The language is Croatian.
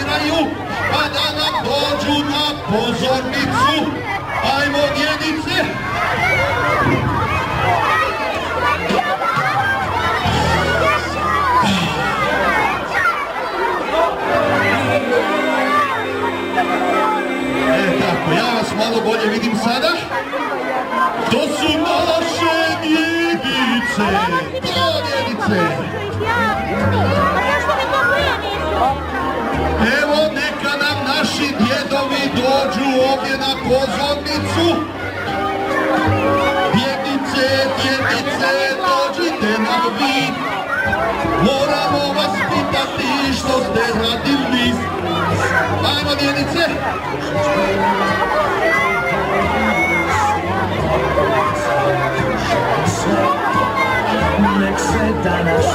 planiraju, pa da nam dođu na pozornicu. Ajmo djedice! Tako, ja vas malo bolje vidim sada. To su naše djedice. To djedice. Evo neka nam naši djedovi dođu ovdje na pozornicu. Djedice, djedice, dođite nam vi. Moramo vas pitati što ste radili. Ajmo djedice. Nek se danas